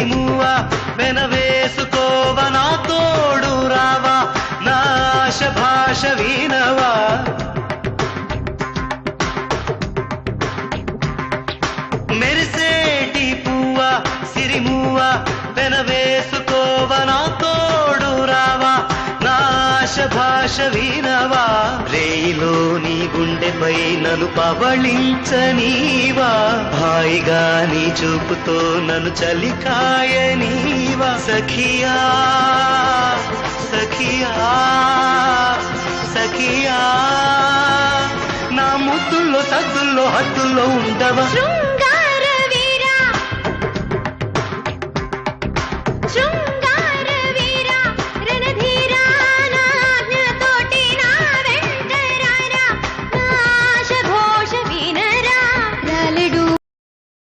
సిరిమూవా వెనవేసుకోవ నా తోడు రావా నా ఆశ భాష వినవా మెరిసేటి పువ్వా సిరిమూవా వెనవేసుకోవ నా తోడు రావా నా ఆశ భాష వినవా రేయిలో నీ గుండెపై నన్ను పవళించనీవా హాయిగా నీ చూపుతో నన్ను చలికాయనీవా సఖియా సఖియా సఖియా నా ముద్దుల్లో సద్దుల్లో హద్దుల్లో ఉండవా